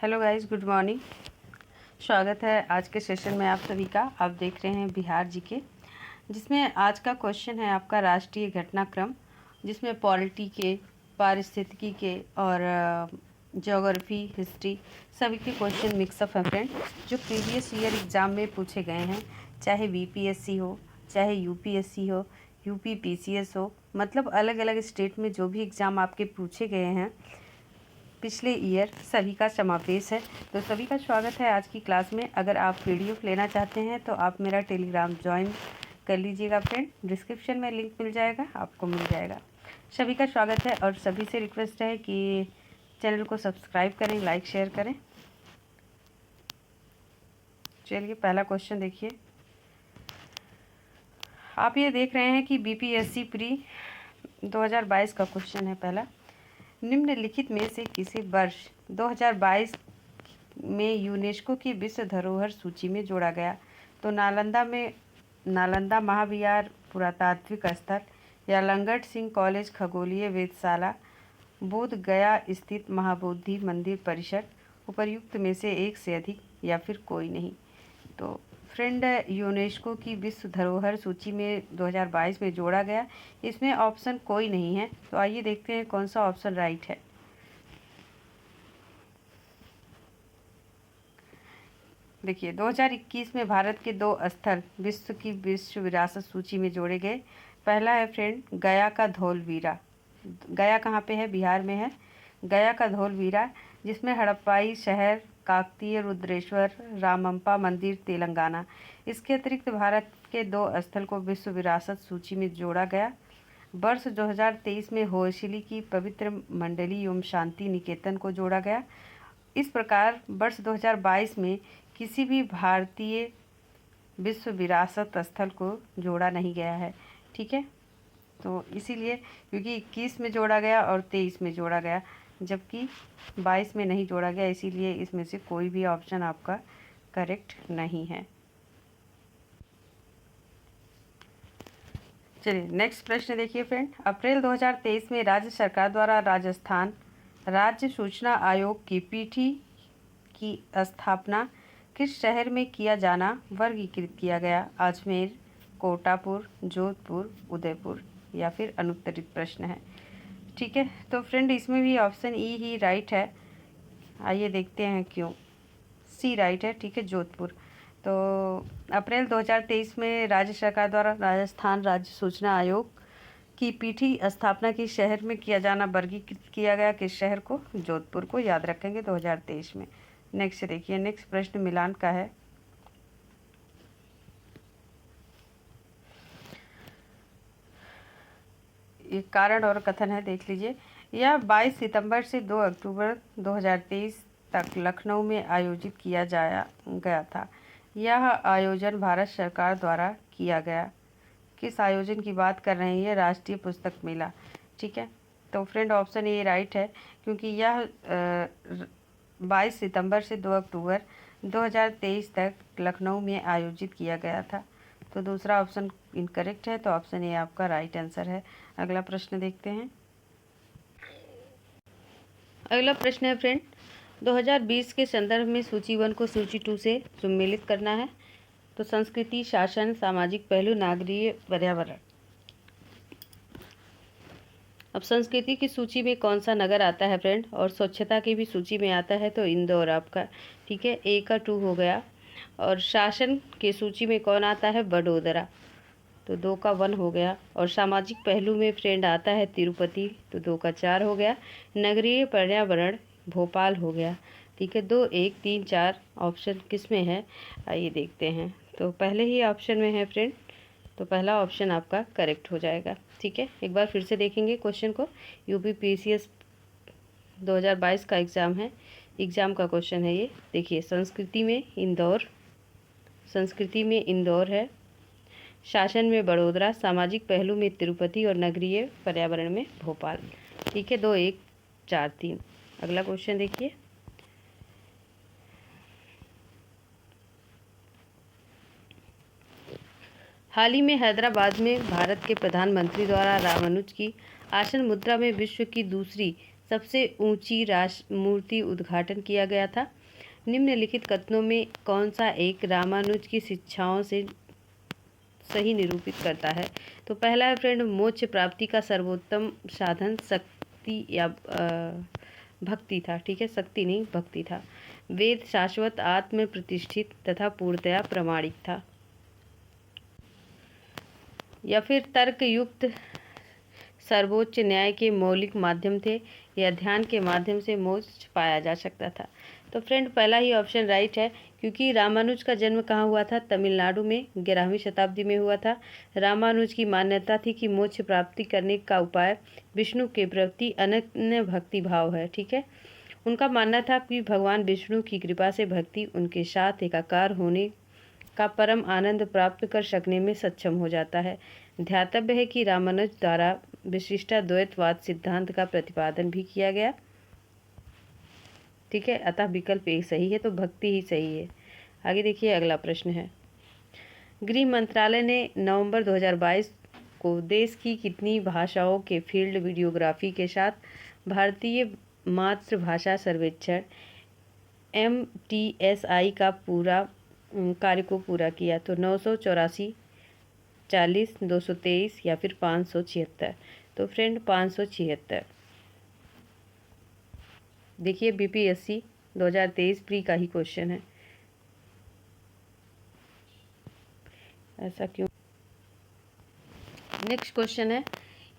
Hello guys, good morning. स्वागत है आज के सेशन में आप सभी का। आप देख रहे हैं बिहार जीके, जिसमें आज का क्वेश्चन है आपका राष्ट्रीय घटनाक्रम, जिसमें पॉलिटी के, पारिस्थितिकी के और ज्योग्राफी, हिस्ट्री सभी के क्वेश्चन मिक्सअप हैं फ्रेंड, जो प्रीवियस ईयर एग्ज़ाम में पूछे गए हैं। चाहे बीपीएससी हो, चाहे यूपीएससी हो, यूपीपीसीएस हो, मतलब अलग अलग स्टेट में जो भी एग्ज़ाम आपके पूछे गए हैं पिछले ईयर, सभी का समावेश है। तो सभी का स्वागत है आज की क्लास में। अगर आप पीडीएफ लेना चाहते हैं तो आप मेरा टेलीग्राम ज्वाइन कर लीजिएगा फ्रेंड, डिस्क्रिप्शन में लिंक मिल जाएगा, आपको मिल जाएगा। सभी का स्वागत है और सभी से रिक्वेस्ट है कि चैनल को सब्सक्राइब करें, लाइक शेयर करें। चलिए पहला क्वेश्चन देखिए। आप ये देख रहे हैं कि बीपीएससी प्री 2022 का क्वेश्चन है पहला। निम्नलिखित में से किसे वर्ष 2022 में यूनेस्को की विश्व धरोहर सूची में जोड़ा गया? तो नालंदा महाविहार पुरातात्विक स्थल, या लंगट सिंह कॉलेज खगोलीय वेधशाला, बोध गया स्थित महाबोधि मंदिर परिसर, उपर्युक्त में से एक से अधिक, या फिर कोई नहीं। तो फ्रेंड, यूनेस्को की विश्व धरोहर सूची में 2022 में जोड़ा गया, इसमें ऑप्शन कोई नहीं है। तो आइए देखते हैं कौन सा ऑप्शन राइट है। देखिए, 2021 में भारत के 2 स्थल विश्व विरासत सूची में जोड़े गए। पहला है फ्रेंड गया का धौलवीरा। गया कहाँ पे है? बिहार में है। गया का धौलवीरा, जिसमें हड़प्पाई शहर, काकतीय रुद्रेश्वर, रामप्पा मंदिर तेलंगाना। इसके अतिरिक्त भारत के 2 स्थल को विश्व विरासत सूची में जोड़ा गया। वर्ष 2023 में होयसली की पवित्र मंडली ओम शांति निकेतन को जोड़ा गया। इस प्रकार वर्ष 2022 में किसी भी भारतीय विश्व विरासत स्थल को जोड़ा नहीं गया है। ठीक है, तो इसीलिए क्योंकि 21 में जोड़ा गया और 23 में जोड़ा गया, जबकि 22 में नहीं जोड़ा गया, इसीलिए इसमें से कोई भी ऑप्शन आपका करेक्ट नहीं है। चलिए नेक्स्ट प्रश्न देखिए फ्रेंड। अप्रैल 2023 में राज्य सरकार द्वारा राजस्थान राज्य सूचना आयोग की पीठी की स्थापना किस शहर में किया जाना वर्गीकृत किया गया? अजमेर, कोटापुर, जोधपुर, उदयपुर, या फिर अनुत्तरित प्रश्न है। ठीक है, तो फ्रेंड इसमें भी ऑप्शन ई ही राइट है। आइए देखते हैं क्यों। सी राइट है। ठीक है, जोधपुर। तो अप्रैल 2023 में राज्य सरकार द्वारा राजस्थान राज्य सूचना आयोग की पीठी स्थापना किस शहर में किया जाना वर्गीकृत किया गया? किस शहर को? जोधपुर को। याद रखेंगे 2023 में। नेक्स्ट देखिए, नेक्स्ट प्रश्न मिलान का है। ये कारण और कथन है, देख लीजिए। यह 22 सितंबर से 2 अक्टूबर 2023 तक लखनऊ में आयोजित किया गया था। यह आयोजन भारत सरकार द्वारा किया गया। किस आयोजन की बात कर रहे हैं? ये राष्ट्रीय पुस्तक मेला। ठीक है, तो फ्रेंड ऑप्शन ए राइट है, क्योंकि यह 22 सितंबर से 2 अक्टूबर 2023 तक लखनऊ में आयोजित किया गया था। तो दूसरा ऑप्शन इनकरेक्ट है, तो ऑप्शन ए आपका राइट आंसर है। अगला प्रश्न देखते हैं। अगला प्रश्न है फ्रेंड, 2020 के संदर्भ में सूची 1 को सूची 2 से सम्मिलित करना है। तो संस्कृति, शासन, सामाजिक पहलू, नागरिक, पर्यावरण। अब संस्कृति की सूची में कौन सा नगर आता है फ्रेंड? और स्वच्छता की भी सूची में आता है, तो इंदौर आपका। ठीक है, ए का 2 हो गया। और शासन की सूची में कौन आता है? वडोदरा। तो 2 का 1 हो गया। और सामाजिक पहलू में फ्रेंड आता है तिरुपति, तो 2 का 4 हो गया। नगरीय पर्यावरण भोपाल हो गया। ठीक है, 2, 1, 3, 4 ऑप्शन किस में है? आइए देखते हैं। तो पहले ही ऑप्शन में है फ्रेंड, तो पहला ऑप्शन आपका करेक्ट हो जाएगा। ठीक है, एक बार फिर से देखेंगे क्वेश्चन को। यूपीपीसीएस 2022 का एग्ज़ाम का क्वेश्चन है ये। देखिए, संस्कृति में इंदौर है, शासन में बड़ोदरा, सामाजिक पहलू में तिरुपति, और नगरीय पर्यावरण में भोपाल। ठीक है, 2, 1, 4, 3। अगला क्वेश्चन देखिए। हाल ही में हैदराबाद में भारत के प्रधानमंत्री द्वारा रामानुज की आसन मुद्रा में विश्व की दूसरी सबसे ऊंची मूर्ति उद्घाटन किया गया था? निम्नलिखित कथनों में कौन सा एक रामानुज की शिक्षाओं से सही निरूपित करता है? तो पहला है फ्रेंड, मोक्ष प्राप्ति का सर्वोत्तम साधन शक्ति या भक्ति था। ठीक है, शक्ति नहीं भक्ति था। वेद शाश्वत, आत्म प्रतिष्ठित तथा पूर्णतया प्रामाणिक था। या फिर तर्क युक्त सर्वोच्च न्याय के मौलिक माध्यम थे, या ध्यान के माध्यम से मोक्ष पाया जा सकता था? तो फ्रेंड पहला ही ऑप्शन राइट है, क्योंकि रामानुज का जन्म कहाँ हुआ था? तमिलनाडु में 11वीं शताब्दी में हुआ था। रामानुज की मान्यता थी कि मोक्ष प्राप्ति करने का उपाय विष्णु के प्रति अनन्य भक्ति भाव है। ठीक है, उनका मानना था कि भगवान विष्णु की कृपा से भक्ति उनके साथ एकाकार होने का परम आनंद प्राप्त कर सकने में सक्षम हो जाता है। ध्यातव्य है कि रामानुज द्वारा विशिष्टाद्वैतवाद सिद्धांत का प्रतिपादन भी किया गया। ठीक है, अतः विकल्प एक सही है, तो भक्ति ही सही है। आगे देखिए, अगला प्रश्न है, गृह मंत्रालय ने नवंबर 2022 को देश की कितनी भाषाओं के फील्ड वीडियोग्राफी के साथ भारतीय मातृभाषा सर्वेक्षण MTSI का पूरा कार्य को पूरा किया? तो 984, 40, 223 या फिर 576? तो फ्रेंड 576। देखिए, BPSC 2023 प्री का ही क्वेश्चन है, ऐसा क्यों? नेक्स्ट क्वेश्चन है,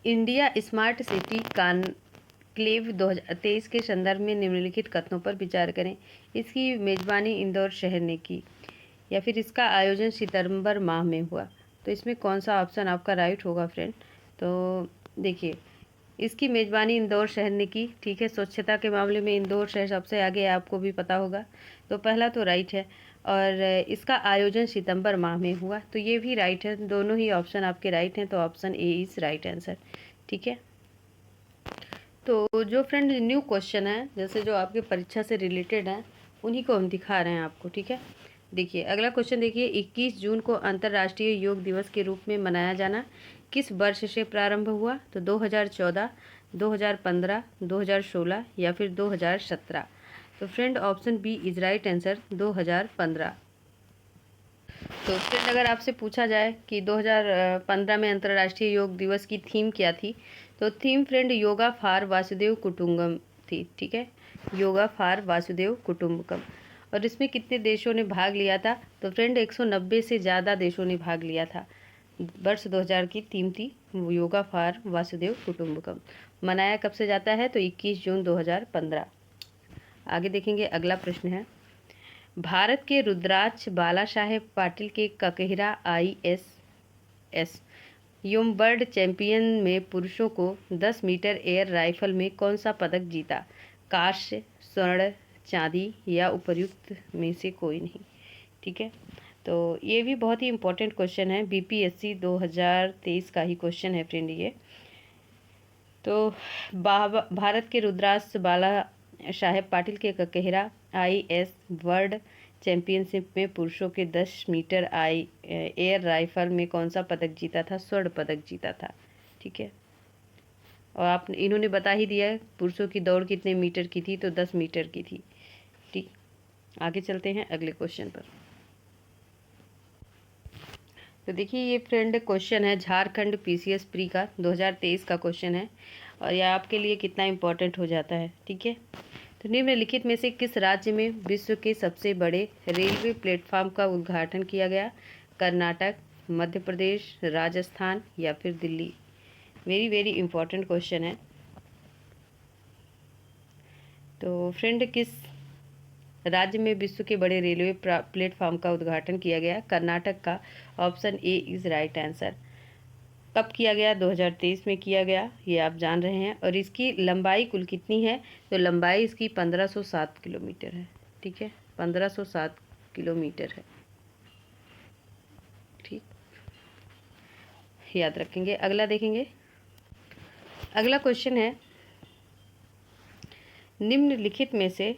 इंडिया स्मार्ट सिटी कॉन्क्लेव 2023 के संदर्भ में निम्नलिखित कथनों पर विचार करें। इसकी मेजबानी इंदौर शहर ने की, या फिर इसका आयोजन सितंबर माह में हुआ? तो इसमें कौन सा ऑप्शन आपका राइट होगा फ्रेंड? तो देखिए, इसकी मेजबानी इंदौर शहर ने की। ठीक है, स्वच्छता के मामले में इंदौर शहर सबसे आगे है, आपको भी पता होगा। तो पहला तो राइट है, और इसका आयोजन सितंबर माह में हुआ, तो ये भी राइट है। दोनों ही ऑप्शन आपके राइट हैं, तो option A is right answer. ठीक है, तो जो फ्रेंड न्यू क्वेश्चन है, जैसे जो आपके परीक्षा से रिलेटेड है, उन्हीं को हम दिखा रहे हैं आपको। ठीक है, देखिए अगला क्वेश्चन देखिए, 21 जून को अंतर्राष्ट्रीय योग दिवस के रूप में मनाया जाना किस वर्ष से प्रारंभ हुआ? तो 2014, 2015, 2016 या फिर 2017? तो friend option B is right answer, 2015। तो फ्रेंड अगर आपसे पूछा जाए कि 2015 में अंतर्राष्ट्रीय योग दिवस की थीम क्या थी? तो theme friend yoga for Vasudhaiva Kutumbakam थी। ठीक है, योगा फॉर वासुदेव कुटुंबकम। और इसमें कितने देशों ने भाग लिया था? तो फ्रेंड 190 से ज़्यादा देशों ने भाग लिया था। वर्ष 2000 की थीम थी योगा फॉर वासुदेव कुटुंबकम। मनाया कब से जाता है? तो 21 जून 2015। आगे देखेंगे, अगला प्रश्न है, भारत के रुद्राक्ष बाला साहेब पाटिल के ककेहरा ISS वर्ल्ड चैंपियन में पुरुषों को 10 मीटर एयर राइफल में कौन सा पदक जीता? कांस्य, स्वर्ण, चांदी या उपर्युक्त में से कोई नहीं? ठीक है, तो ये भी बहुत ही इम्पोर्टेंट क्वेश्चन है, BPSC 2023 का ही क्वेश्चन है फ्रेंड ये। तो भारत के रुद्राक्ष बाला साहेब पाटिल के ककेहरा IS वर्ल्ड चैंपियनशिप में पुरुषों के 10 मीटर एयर राइफल में कौन सा पदक जीता था? स्वर्ण पदक जीता था। ठीक है, और आप इन्होंने बता ही दिया है पुरुषों की दौड़ कितने मीटर की थी, तो 10 मीटर की थी। ठीक, आगे चलते हैं अगले क्वेश्चन पर। तो देखिए, ये फ्रेंड क्वेश्चन है झारखंड PCS प्री का 2023 का क्वेश्चन है, और यह आपके लिए कितना इम्पोर्टेंट हो जाता है। ठीक है, तो निम्नलिखित में से किस राज्य में विश्व के सबसे बड़े रेलवे प्लेटफॉर्म का उद्घाटन किया गया? कर्नाटक, मध्य प्रदेश, राजस्थान या फिर Delhi? Very very important question है। तो फ्रेंड किस राज्य में विश्व के बड़े रेलवे प्लेटफॉर्म का उद्घाटन किया गया? कर्नाटक का, option A is right answer. कब किया गया? 2023 में किया गया, ये आप जान रहे हैं। और इसकी लंबाई कुल कितनी है? तो लंबाई इसकी 1507 किलोमीटर है। ठीक है, 1507 किलोमीटर है। ठीक, याद रखेंगे। अगला देखेंगे, अगला क्वेश्चन है, निम्नलिखित में से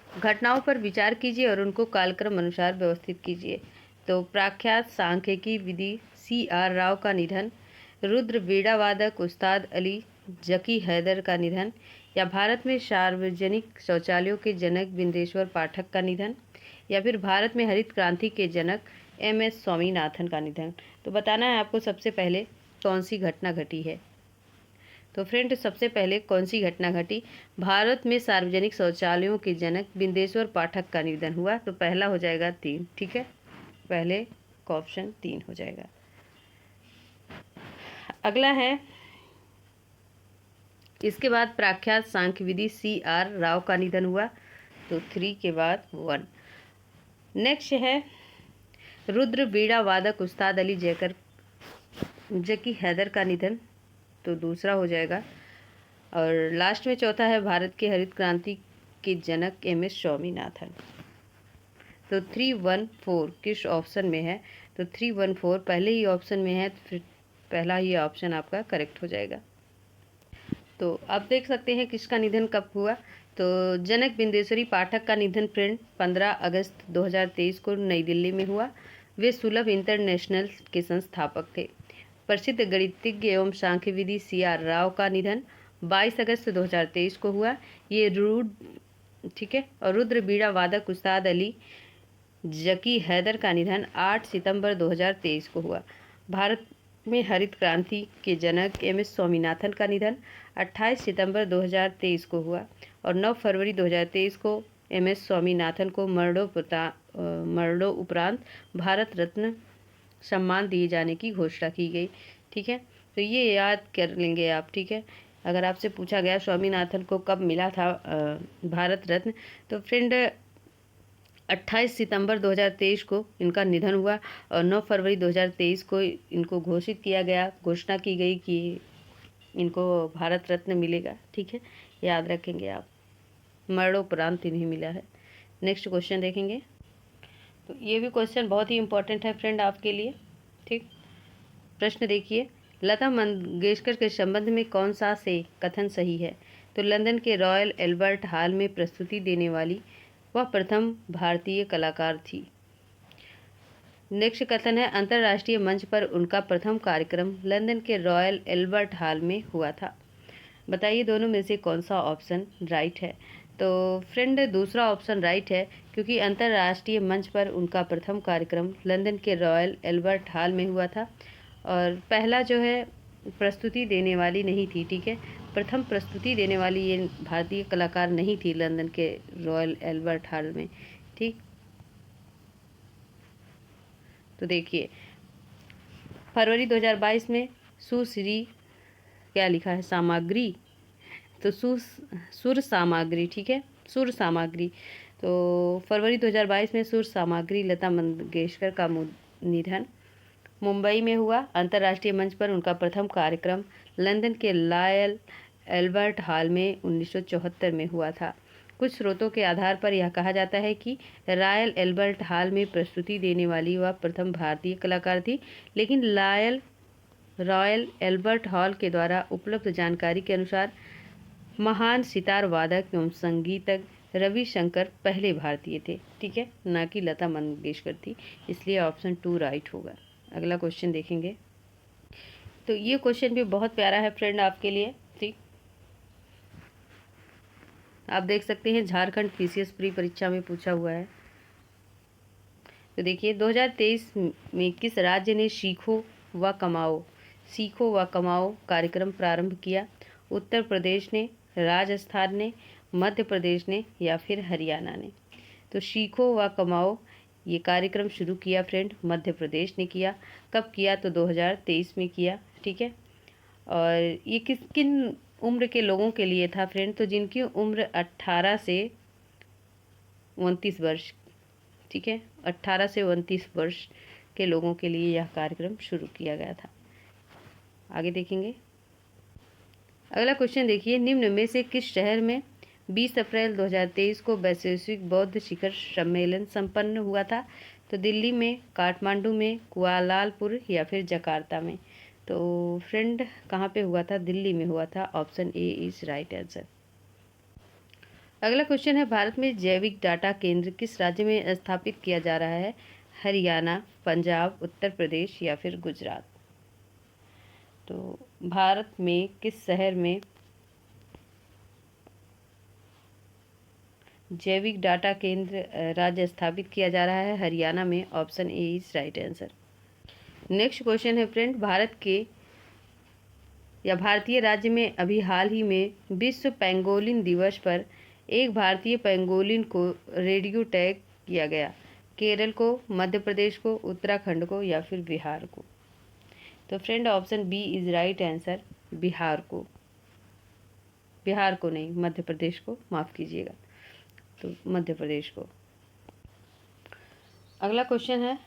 घटनाओं पर विचार कीजिए और उनको कालक्रम अनुसार व्यवस्थित कीजिए। तो प्रख्यात सांख्यिकी विधि CR राव का निधन, रुद्र वीणा वादक उस्ताद अली जकी हैदर का निधन, या भारत में सार्वजनिक शौचालयों के जनक बिंदेश्वर पाठक का निधन, या फिर भारत में हरित क्रांति के जनक एम.एस. स्वामीनाथन का निधन। तो बताना है आपको सबसे पहले कौन सी घटना घटी है। तो फ्रेंड, सबसे पहले कौन सी घटना घटी? भारत में सार्वजनिक शौचालयों के जनक बिंदेश्वर पाठक का निधन हुआ। तो पहला हो जाएगा 3, ठीक है, पहले का ऑप्शन 3 हो जाएगा। अगला है, इसके बाद प्रख्यात सांख्यविदी C.R. राव का निधन हुआ। तो 3 के बाद 1। नेक्स्ट है रुद्र बीड़ा वादक उस्ताद अली जकी हैदर का निधन। तो दूसरा हो जाएगा। और लास्ट में चौथा है भारत के हरित क्रांति के जनक एम.एस. स्वामीनाथन। तो 3, 1, 4 किस ऑप्शन में है? तो 3, 1, 4 पहले ही ऑप्शन में है, तो फिर पहला ही ऑप्शन आपका करेक्ट हो जाएगा। तो आप देख सकते हैं किसका निधन कब हुआ। तो जनक बिंदेश्वरी पाठक का निधन फ्रेंड 15 अगस्त 2023 को नई दिल्ली में हुआ। वे सुलभ इंटरनेशनल के संस्थापक थे। प्रसिद्ध गणितज्ञ एवं सांख्यविदी C.R. राव का निधन 22 अगस्त 2023 को हुआ। ये ठीक है। और रुद्र बीड़ा वादक उस्ताद अली जकी हैदर का निधन 8 सितंबर 2023 को हुआ। भारत में हरित क्रांति के जनक एम.एस. स्वामीनाथन का निधन 28 सितंबर 2023 को हुआ। और 9 फरवरी 2023 को एम.एस. स्वामीनाथन को मरणोपरांत भारत रत्न सम्मान दिए जाने की घोषणा की गई। ठीक है, तो ये याद कर लेंगे आप। ठीक है, अगर आपसे पूछा गया स्वामीनाथन को कब मिला था भारत रत्न, तो फ्रेंड 28 सितंबर 2023 को इनका निधन हुआ और 9 फरवरी 2023 को इनको घोषणा की गई कि इनको भारत रत्न मिलेगा। ठीक है, याद रखेंगे आप, मरणोपरांत इन्हें मिला है। नेक्स्ट क्वेश्चन देखेंगे। तो ये भी क्वेश्चन बहुत ही इंपॉर्टेंट है फ्रेंड आपके लिए। ठीक, प्रश्न देखिए, लता मंगेशकर के संबंध में कौन सा से कथन सही है? तो लंदन के रॉयल एल्बर्ट हॉल में प्रस्तुति देने वाली वह प्रथम भारतीय कलाकार थी। नेक्स्ट कथन है, अंतर्राष्ट्रीय मंच पर उनका प्रथम कार्यक्रम लंदन के रॉयल एल्बर्ट हॉल में हुआ था। बताइए दोनों में से कौन सा ऑप्शन राइट है? तो फ्रेंड दूसरा ऑप्शन राइट है, क्योंकि अंतर्राष्ट्रीय मंच पर उनका प्रथम कार्यक्रम लंदन के रॉयल एल्बर्ट हॉल में हुआ था। और पहला जो है प्रस्तुति देने वाली नहीं थी। ठीक है, प्रथम प्रस्तुति देने वाली ये भारतीय कलाकार नहीं थी लंदन के रॉयल एल्बर्ट हॉल में। ठीक, तो देखिए फरवरी 2022 में सुश्री क्या लिखा है सामग्री, तो सुर सामग्री। ठीक है, सुर सामग्री। तो फरवरी 2022 में सुर सामग्री लता मंगेशकर का निधन मुंबई में हुआ। अंतर्राष्ट्रीय मंच पर उनका प्रथम कार्यक्रम लंदन के रॉयल एल्बर्ट हॉल में 1974 में हुआ था। कुछ स्रोतों के आधार पर यह कहा जाता है कि रॉयल एल्बर्ट हॉल में प्रस्तुति देने वाली वह प्रथम भारतीय कलाकार थी, लेकिन रॉयल एल्बर्ट हॉल के द्वारा उपलब्ध जानकारी के अनुसार महान सितार वादक एवं संगीतज्ञ रविशंकर पहले भारतीय थे। ठीक है, ना कि लता मंगेशकर थी, इसलिए ऑप्शन 2 राइट होगा। अगला क्वेश्चन देखेंगे। तो ये क्वेश्चन भी बहुत प्यारा है फ्रेंड आपके लिए। ठीक, आप देख सकते हैं झारखंड पीसीएस प्री परीक्षा में पूछा हुआ है। तो देखिए 2023 में किस राज्य ने सीखो व कमाओ कार्यक्रम प्रारंभ किया? उत्तर प्रदेश ने, राजस्थान ने, मध्य प्रदेश ने या फिर हरियाणा ने? तो सीखो व कमाओ ये कार्यक्रम शुरू किया फ्रेंड मध्य प्रदेश ने किया। कब किया? तो 2023 में किया। ठीक है, और ये किन उम्र के लोगों के लिए था फ्रेंड? तो जिनकी उम्र 18 से 29 वर्ष। ठीक है, 18 से 29 वर्ष के लोगों के लिए यह कार्यक्रम शुरू किया गया था। आगे देखेंगे। अगला क्वेश्चन देखिए, निम्न में से किस शहर में 20 अप्रैल 2023 को वैश्विक बौद्ध शिखर सम्मेलन संपन्न हुआ था? तो दिल्ली में, काठमांडू में, कुआलालंपुर या फिर जकार्ता में? तो फ्रेंड कहाँ पे हुआ था? दिल्ली में हुआ था। Option A is right answer. अगला क्वेश्चन है, भारत में जैविक डाटा केंद्र किस राज्य में स्थापित किया जा रहा है? हरियाणा, पंजाब, उत्तर प्रदेश या फिर गुजरात? तो भारत में किस शहर में जैविक डाटा केंद्र राज्य स्थापित किया जा रहा है? हरियाणा में। Option A is right answer. Next question है फ्रेंड, भारत के या भारतीय राज्य में अभी हाल ही में विश्व पेंगोलिन दिवस पर एक भारतीय पेंगोलिन को रेडियो टैग किया गया। केरल को, मध्य प्रदेश को, उत्तराखंड को या फिर बिहार को? तो friend option B is right answer, Bihar को। बिहार को नहीं, मध्य प्रदेश को, माफ़ कीजिएगा, तो मध्य प्रदेश को। अगला क्वेश्चन है,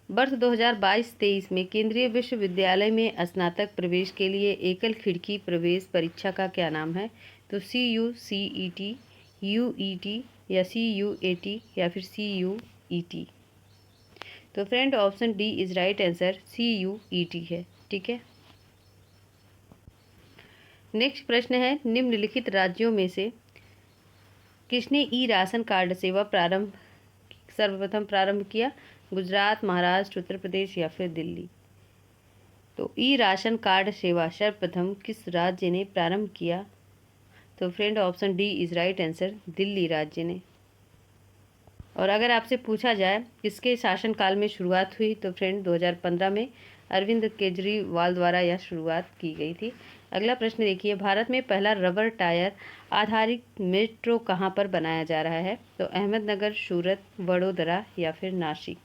वर्ष 2022-23 में केंद्रीय विश्वविद्यालय में स्नातक प्रवेश के लिए एकल खिड़की प्रवेश परीक्षा का क्या नाम है? तो CUCET, UET या CUAT या फिर CUET? तो friend option D is right answer, CUET है। ठीक है। नेक्स्ट प्रश्न है, निम्नलिखित राज्यों में से किसने ई राशन कार्ड सेवा सर्वप्रथम प्रारंभ किया? गुजरात, महाराष्ट्र, उत्तर प्रदेश या फिर दिल्ली? तो ई राशन कार्ड सेवा सर्वप्रथम किस राज्य ने प्रारंभ किया? तो friend option D is right answer, Delhi राज्य ने। और अगर आपसे पूछा जाए किसके शासनकाल में शुरुआत हुई, तो फ्रेंड 2015 में अरविंद केजरीवाल द्वारा यह शुरुआत की गई थी। अगला प्रश्न देखिए, भारत में पहला रबर टायर आधारित मेट्रो कहाँ पर बनाया जा रहा है? तो अहमदनगर, सूरत, वडोदरा या फिर नासिक?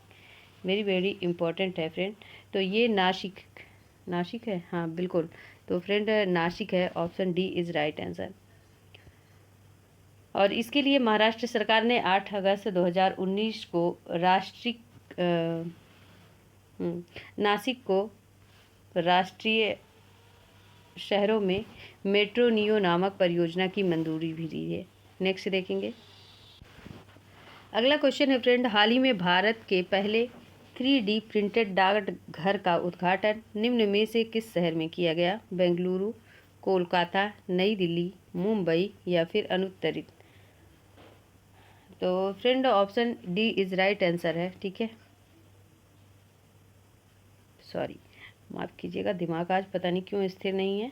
वेरी इंपॉर्टेंट है फ्रेंड। तो ये नासिक है, हाँ बिल्कुल। तो फ्रेंड नासिक है, option D is right answer. और इसके लिए महाराष्ट्र सरकार ने 8 अगस्त 2019 को नासिक को राष्ट्रीय शहरों में मेट्रो नियो नामक परियोजना की मंजूरी भी दी है। नेक्स्ट देखेंगे। अगला क्वेश्चन है फ्रेंड, हाल ही में भारत के पहले 3D प्रिंटेड डाक घर का उद्घाटन निम्न में से किस शहर में किया गया? बेंगलुरु, कोलकाता, नई दिल्ली, मुंबई या फिर अनुत्तरित? तो friend option D is right answer है। ठीक है, सॉरी माफ़ कीजिएगा, दिमाग आज पता नहीं क्यों स्थिर नहीं है।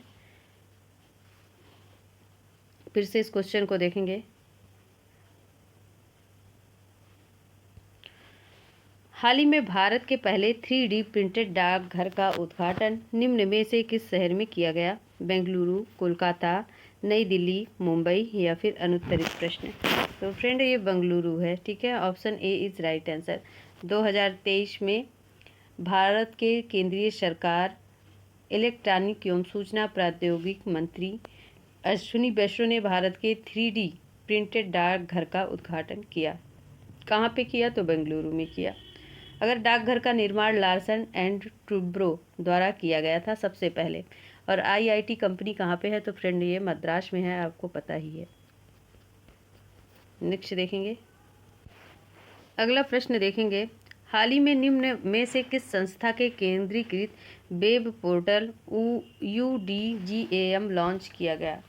फिर से इस क्वेश्चन को देखेंगे। हाल ही में भारत के पहले 3D प्रिंटेड डाकघर का उद्घाटन निम्न में से किस शहर में किया गया? बेंगलुरु, कोलकाता, नई दिल्ली, मुंबई या फिर अनुत्तरित? प्रश्न। तो फ्रेंड ये बेंगलुरु है। ठीक है, option A is right answer. 2023 में भारत के केंद्रीय सरकार इलेक्ट्रॉनिक एवं सूचना प्रौद्योगिकी मंत्री अश्विनी वैष्णव ने भारत के 3D प्रिंटेड डाकघर का उद्घाटन किया। कहाँ पे किया? तो बेंगलुरु में किया। अगर डाकघर का निर्माण लार्सन एंड टूब्रो द्वारा किया गया था सबसे पहले। और IIT कंपनी कहाँ पे है? तो फ्रेंड ये मद्रास में है, आपको पता ही है। नेक्स्ट देखेंगे। अगला प्रश्न देखेंगे, हाल ही में निम्न में से किस संस्था के केंद्रीकृत वेब पोर्टल UDGAM लॉन्च किया गया?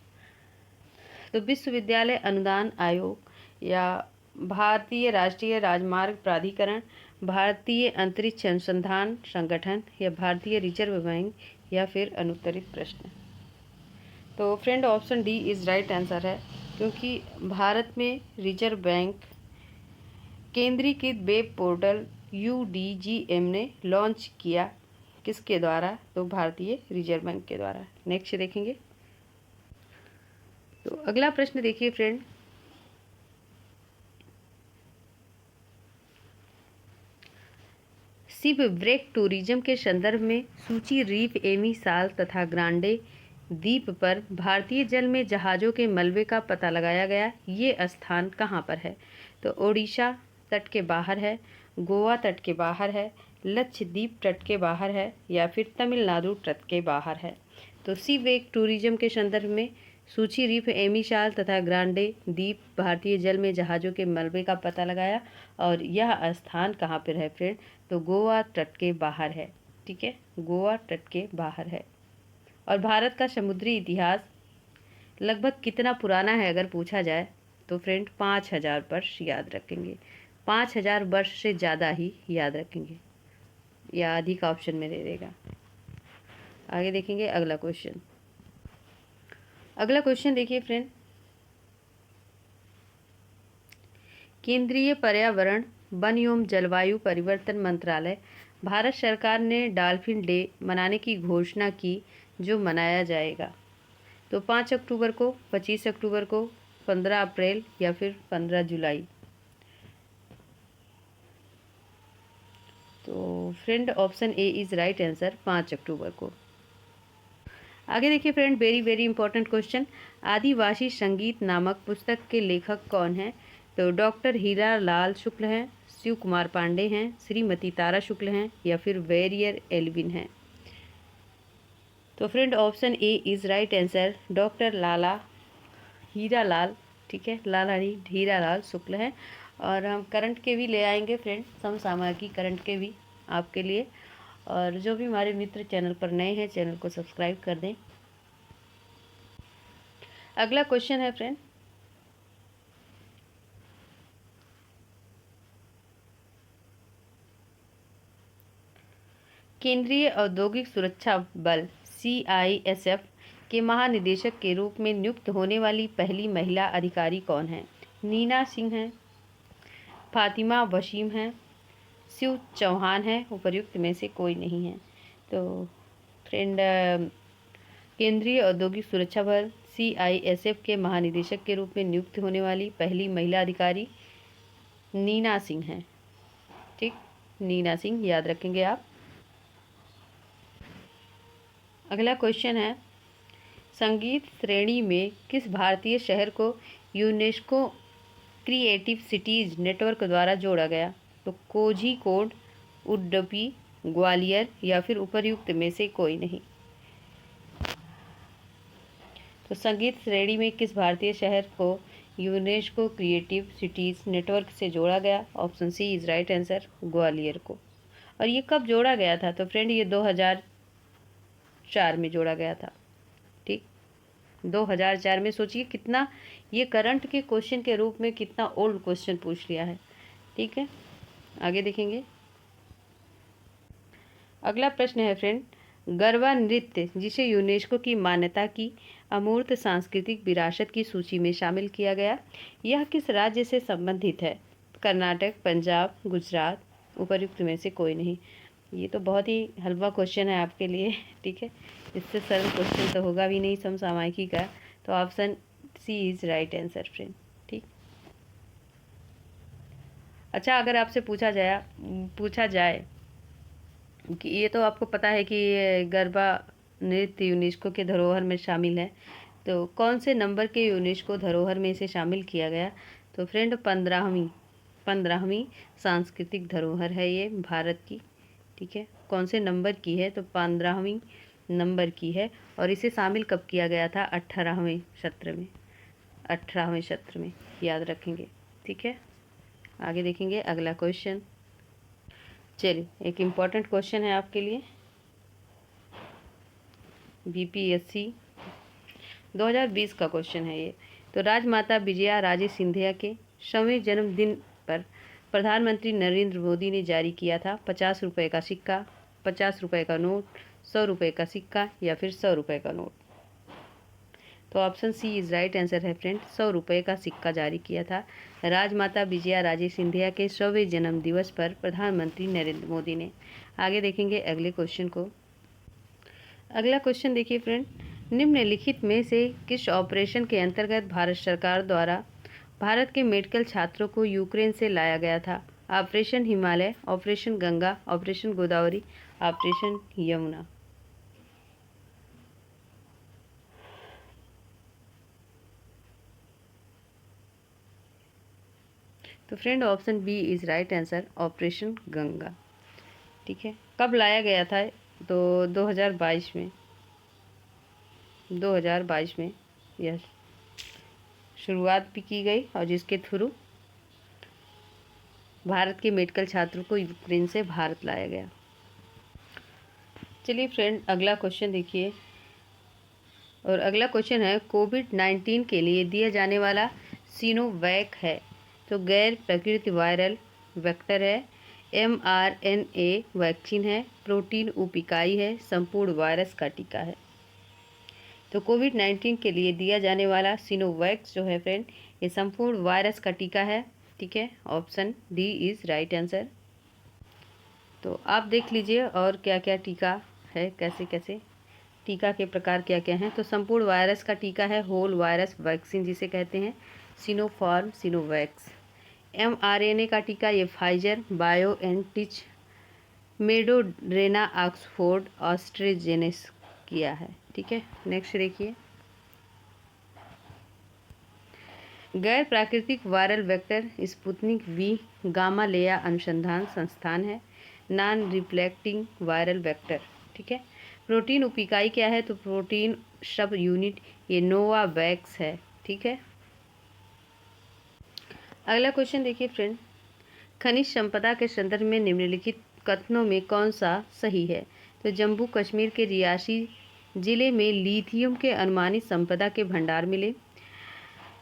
तो विश्वविद्यालय अनुदान आयोग या भारतीय राष्ट्रीय राजमार्ग प्राधिकरण, भारतीय अंतरिक्ष अनुसंधान संगठन या भारतीय रिजर्व बैंक या फिर अनुत्तरित? प्रश्न। तो friend option D is right answer है, क्योंकि भारत में रिजर्व बैंक केंद्रीकृत वेब पोर्टल UDGM ने लॉन्च किया। किसके द्वारा? तो भारतीय रिजर्व बैंक के द्वारा। नेक्स्ट देखेंगे। तो अगला प्रश्न देखिए फ्रेंड, शिप ब्रेक टूरिज्म के संदर्भ में सूची रीफ, एमी साल तथा ग्रांडे द्वीप पर भारतीय जल में जहाज़ों के मलबे का पता लगाया गया। ये स्थान कहाँ पर है? तो ओडिशा तट के बाहर है, गोवा तट के बाहर है, लक्षद्वीप तट के बाहर है या फिर तमिलनाडु तट के बाहर है? तो शिप ब्रेक टूरिज्म के संदर्भ में सूची रीफ, एमी साल तथा ग्रांडे द्वीप भारतीय जल में जहाज़ों के मलबे का पता लगाया। और यह स्थान कहाँ पर है फ्रेंड? तो गोवा तट के बाहर है। ठीक है, गोवा तट के बाहर है। और भारत का समुद्री इतिहास लगभग कितना पुराना है अगर पूछा जाए, तो फ्रेंड 5000 वर्ष याद रखेंगे। 5000 वर्ष से ज़्यादा ही याद रखेंगे, या अधिक ऑप्शन में दे देगा। आगे देखेंगे अगला क्वेश्चन। अगला क्वेश्चन देखिए फ्रेंड, केंद्रीय पर्यावरण वन एवं जलवायु परिवर्तन मंत्रालय भारत सरकार ने डॉल्फिन डे मनाने की घोषणा की, जो मनाया जाएगा। तो 5 अक्टूबर को, 25 अक्टूबर को, 15 अप्रैल या फिर 15 जुलाई। तो friend option A is right answer, 5 अक्टूबर को। आगे देखिए friend, very very important question. आदिवासी संगीत नामक पुस्तक के लेखक कौन हैं? तो डॉक्टर हीरा लाल शुक्ल हैं, शिव कुमार पांडे हैं, श्रीमती तारा शुक्ल हैं, या फिर वेरियर एल्विन हैं। तो friend option A is right answer, doctor Lala Hira Lal, ठीक है, लाला हीरा लाल शुक्ल हैं। और हम करंट के भी ले आएंगे फ्रेंड, समसामयिकी करंट के भी आपके लिए। और जो भी हमारे मित्र चैनल पर नए हैं, चैनल को सब्सक्राइब कर दें। अगला क्वेश्चन है फ्रेंड, केंद्रीय औद्योगिक सुरक्षा बल CISF के महानिदेशक के रूप में नियुक्त होने वाली पहली महिला अधिकारी कौन है? नीना सिंह हैं, फातिमा वसीम हैं, शिव चौहान है, उपर्युक्त में से कोई नहीं है। तो फ्रेंड केंद्रीय औद्योगिक सुरक्षा बल CISF के महानिदेशक के रूप में नियुक्त होने वाली पहली महिला अधिकारी नीना सिंह हैं, ठीक, नीना सिंह याद रखेंगे आप। अगला क्वेश्चन है, संगीत श्रेणी में किस भारतीय शहर को यूनेस्को क्रिएटिव सिटीज नेटवर्क द्वारा जोड़ा गया? तो कोझिकोड, उडुपी, ग्वालियर या फिर उपर्युक्त में से कोई नहीं। तो संगीत श्रेणी में किस भारतीय शहर को यूनेस्को क्रिएटिव सिटीज नेटवर्क से जोड़ा गया? Option C is right answer, Gwalior को। और ये कब जोड़ा गया था? तो फ्रेंड ये 2004 में जोड़ा गया था, ठीक, 2004 में। सोचिए कितना ये करंट के क्वेश्चन के रूप में कितना ओल्ड क्वेश्चन पूछ लिया है, ठीक है। आगे देखेंगे अगला प्रश्न है फ्रेंड, गरबा नृत्य जिसे यूनेस्को की मान्यता की अमूर्त सांस्कृतिक विरासत की सूची में शामिल किया गया, यह किस राज्य से संबंधित है? कर्नाटक, पंजाब, गुजरात, उपर्युक्त में से कोई नहीं। ये तो बहुत ही हल्का क्वेश्चन है आपके लिए, ठीक है, इससे सरल क्वेश्चन तो होगा भी नहीं समसामयिकी का। तो option C is right answer friend, ठीक। अच्छा, अगर आपसे पूछा जाए कि ये तो आपको पता है कि ये गरबा नृत्य यूनेस्को के धरोहर में शामिल है, तो कौन से नंबर के यूनेस्को धरोहर में इसे शामिल किया गया? तो फ्रेंड 15वीं सांस्कृतिक धरोहर है ये भारत की, ठीक है। कौन से नंबर की है? तो 15वीं नंबर की है। और इसे शामिल कब किया गया था? 18वें सत्र में याद रखेंगे, ठीक है। आगे देखेंगे अगला क्वेश्चन। चलिए, एक इम्पॉर्टेंट क्वेश्चन है आपके लिए, BPSC 2020 का क्वेश्चन है ये। तो राजमाता विजया राजे सिंधिया के 100वें जन्मदिन पर प्रधानमंत्री नरेंद्र मोदी ने जारी किया था 50 रुपये का सिक्का, 50 रुपये का नोट, 100 रुपये का सिक्का या फिर 100 रुपये का नोट। तो option C is right answer है फ्रेंड, 100 रुपये का सिक्का जारी किया था राजमाता विजया राजे सिंधिया के 100वें जन्म दिवस पर प्रधानमंत्री नरेंद्र मोदी ने। आगे देखेंगे अगले क्वेश्चन को। अगला क्वेश्चन देखिए फ्रेंड, निम्नलिखित में से किस ऑपरेशन के अंतर्गत भारत सरकार द्वारा भारत के मेडिकल छात्रों को यूक्रेन से लाया गया था? Operation Himalaya, operation Ganga, operation Godavari, operation Yamuna. तो friend option B is right answer, operation Ganga, ठीक है। कब लाया गया था? तो 2022 में यह शुरुआत भी की गई, और जिसके थ्रू भारत के मेडिकल छात्रों को यूक्रेन से भारत लाया गया। चलिए फ्रेंड अगला क्वेश्चन देखिए, और अगला क्वेश्चन है, कोविड-19 के लिए दिया जाने वाला सिनोवैक है? तो गैर प्राकृतिक वायरल वेक्टर है, mRNA वैक्सीन है, प्रोटीन उप इकाई है, संपूर्ण वायरस का टीका है। तो कोविड-19 के लिए दिया जाने वाला सिनोवैक्स जो है फ्रेंड, ये संपूर्ण वायरस का टीका है। ठीक है, option D is right answer. तो आप देख लीजिए और क्या क्या टीका है, कैसे कैसे टीका के प्रकार क्या क्या हैं। तो संपूर्ण वायरस का टीका है होल वायरस वैक्सीन, जिसे कहते हैं सिनोफार्म सिनोवैक्स। mRNA का टीका ये फाइजर बायोएनटिच मेडोरेना ऑक्सफोर्ड ऑस्ट्रेजेनेस किया है। ठीक है, नेक्स्ट देखिए, गैर प्राकृतिक viral vector Sputnik V Gamaleya अनुसंधान संस्थान है, नॉन रिफ्लेक्टिंग वायरल वेक्टर। ठीक है, प्रोटीन उप इकाई क्या है? तो प्रोटीन सब यूनिट ये नोवावैक्स है। ठीक है, अगला क्वेश्चन देखिए फ्रेंड, खनिज संपदा के संदर्भ में निम्नलिखित कथनों में कौन सा सही है? तो जम्मू कश्मीर के रियासी जिले में लिथियम के अनुमानित संपदा के भंडार मिले।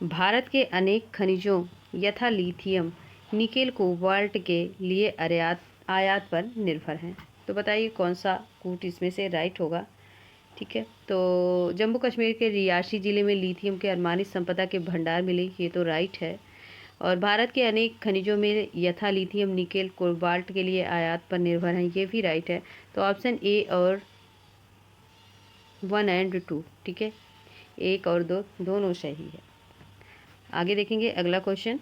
भारत के अनेक खनिजों यथा लिथियम, निकेल, कोबाल्ट के लिए आयात पर निर्भर हैं। तो बताइए कौन सा कूट इसमें से राइट होगा? ठीक है, तो जम्मू कश्मीर के रियासी जिले में लिथियम के अनुमानित संपदा के भंडार मिले, ये तो राइट है। और भारत के अनेक खनिजों में यथा लिथियम, निकेल, कोबाल्ट के लिए आयात पर निर्भर हैं, ये भी राइट है। तो ऑप्शन ए और 1 एंड 2, ठीक है, 1 और 2 दोनों सही है। आगे देखेंगे अगला क्वेश्चन।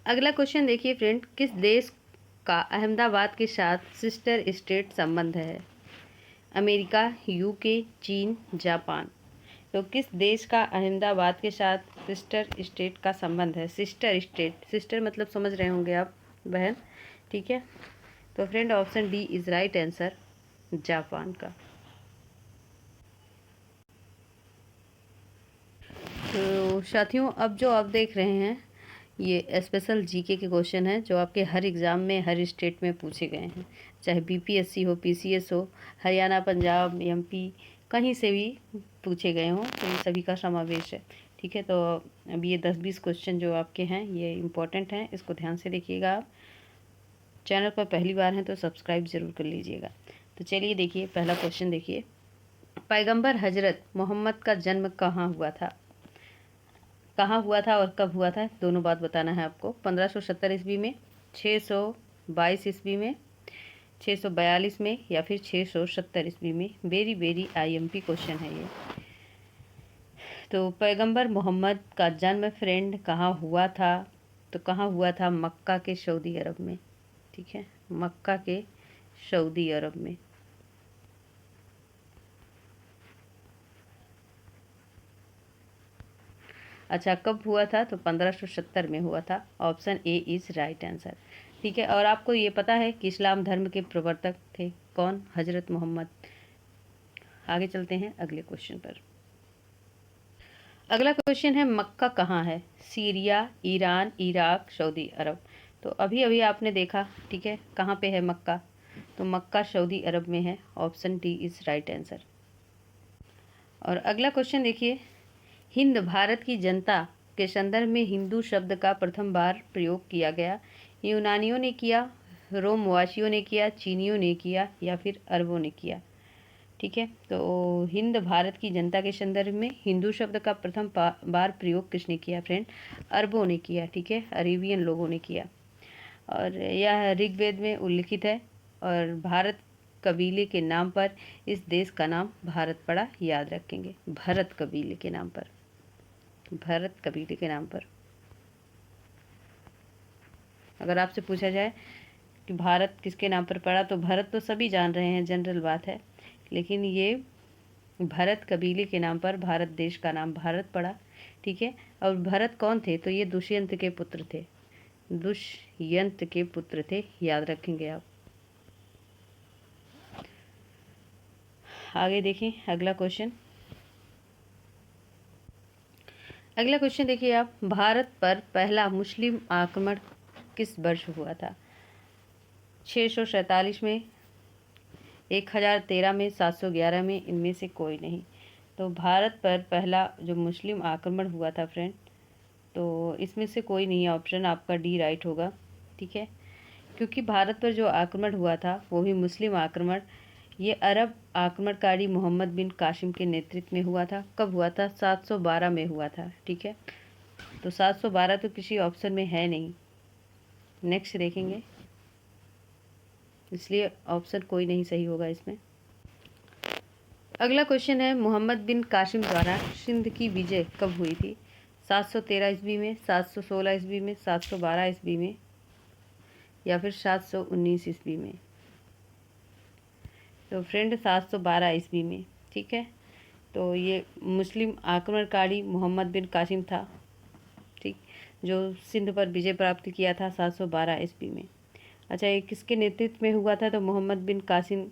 अगला क्वेश्चन देखिए फ्रेंड, किस देश का अहमदाबाद के साथ सिस्टर स्टेट संबंध है? अमेरिका, यूके, चीन, जापान। तो किस देश का अहमदाबाद के साथ सिस्टर स्टेट का संबंध है? सिस्टर स्टेट, सिस्टर मतलब समझ रहे होंगे आप, बहन। ठीक है, तो friend option D is right answer, Japan का। तो साथियों, अब जो आप देख रहे हैं ये स्पेशल जीके के क्वेश्चन है जो आपके हर एग्ज़ाम में हर स्टेट में पूछे गए हैं, चाहे बीपीएससी हो, पीसीएस हो, हरियाणा, पंजाब, एमपी, कहीं से भी पूछे गए हों, तो ये सभी का समावेश है। ठीक है, तो अब ये 10-20 क्वेश्चन जो आपके हैं ये इम्पोर्टेंट हैं, इसको ध्यान से देखिएगा। आप चैनल पर पहली बार हैं तो सब्सक्राइब ज़रूर कर लीजिएगा। तो चलिए देखिए, पहला क्वेश्चन देखिए, पैगंबर हजरत मोहम्मद का जन्म कहाँ हुआ था? कहाँ हुआ था और कब हुआ था, दोनों बात बताना है आपको। 1570 ईस्वी में, 622 ईस्वी में, 642 में, या फिर 670 ईस्वी में। वेरी वेरी आईएमपी क्वेश्चन है ये। तो पैगंबर मोहम्मद का जन्म फ्रेंड कहाँ हुआ था? तो कहाँ हुआ था? मक्का के सऊदी अरब में। ठीक है, मक्का के सऊदी अरब में। अच्छा, कब हुआ था? तो 1570 में हुआ था। Option A is right answer. ठीक है, और आपको ये पता है कि इस्लाम धर्म के प्रवर्तक थे कौन? हजरत मोहम्मद। आगे चलते हैं अगले क्वेश्चन पर। अगला क्वेश्चन है, मक्का कहाँ है? सीरिया, ईरान, इराक, सऊदी अरब। तो अभी अभी आपने देखा, ठीक है, कहाँ पे है मक्का? तो मक्का सऊदी अरब में है। Option D is right answer. और अगला क्वेश्चन देखिए, हिंद भारत की जनता के संदर्भ में हिंदू शब्द का प्रथम बार प्रयोग किया गया। यूनानियों ने किया, रोमवासियों ने किया, चीनियों ने किया, या फिर अरबों ने किया? ठीक है, तो हिंद भारत की जनता के संदर्भ में हिंदू शब्द का प्रथम बार प्रयोग किसने किया फ्रेंड? अरबों ने किया। ठीक है, अरेबियन लोगों ने किया। और यह ऋग्वेद में उल्लिखित है। और भारत कबीले के नाम पर इस देश का नाम भारत पड़ा, याद रखेंगे, भरत कबीले के नाम पर, भरत कबीले के नाम पर। अगर आपसे पूछा जाए कि भारत किसके नाम पर पड़ा, तो भरत तो सभी जान रहे हैं, जनरल बात है, लेकिन ये भरत कबीले के नाम पर भारत देश का नाम भारत पड़ा। ठीक है, और भरत कौन थे? तो ये दुष्यंत के पुत्र थे, दुष्यंत के पुत्र थे, याद रखेंगे आप। आगे देखें अगला क्वेश्चन। अगला क्वेश्चन देखिए आप, भारत पर पहला मुस्लिम आक्रमण किस वर्ष हुआ था? 647 में, 1013 में, 711 में, इनमें से कोई नहीं। तो भारत पर पहला जो मुस्लिम आक्रमण हुआ था फ्रेंड, तो इसमें से कोई नहीं है ऑप्शन, आपका डी राइट होगा। ठीक है, क्योंकि भारत पर जो आक्रमण हुआ था वो भी मुस्लिम आक्रमण, ये अरब आक्रमणकारी मोहम्मद बिन कासिम के नेतृत्व में हुआ था। कब हुआ था? 712 में हुआ था। ठीक है, तो 712 तो किसी ऑप्शन में है नहीं। नेक्स्ट देखेंगे, इसलिए ऑप्शन कोई नहीं सही होगा इसमें। अगला क्वेश्चन है, मोहम्मद बिन कासिम द्वारा सिंध की विजय कब हुई थी? 713 ईस्वी में, 716 ईस्वी में, 712 ईस्वी में, या फिर 719 ईस्वी में? तो फ्रेंड 712 ईस्वी में। ठीक है, तो ये मुस्लिम आक्रमणकारी मोहम्मद बिन कासिम था, ठीक, जो सिंध पर विजय प्राप्त किया था 712 ईस्वी में। अच्छा, ये किसके नेतृत्व में हुआ था? तो मोहम्मद बिन कासिम